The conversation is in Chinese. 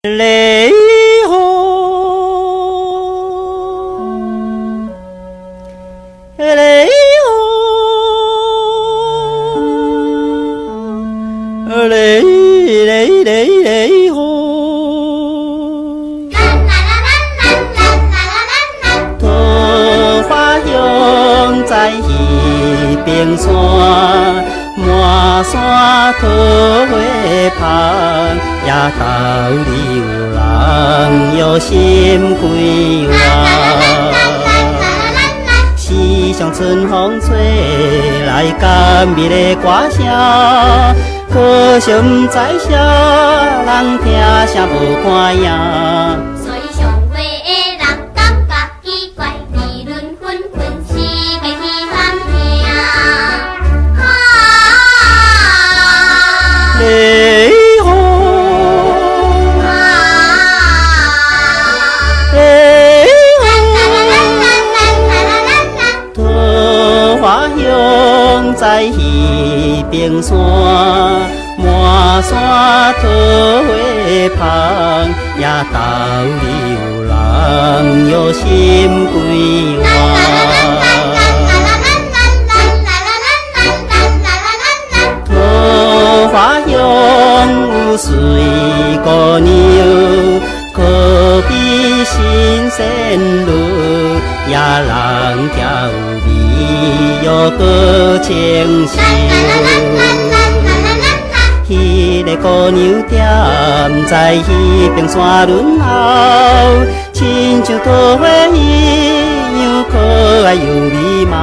雷吼，雷吼，雷雷雷雷吼。桃花香在彼边山，满山桃花香。夜到流人又心归还，时常春风吹来甘美的歌声，可惜不知啥人听声无看影。所以上话的人感觉奇怪，议论纷纷是要去探听。雷吼，雷吼，桃花香在彼边山，满山桃花香。夜到流人又心归还。桃花香有水姑娘，可比新鲜露。夜人调味又搁清秀。迄个姑娘踮在彼边山轮后，亲像桃花一样可爱又美貌。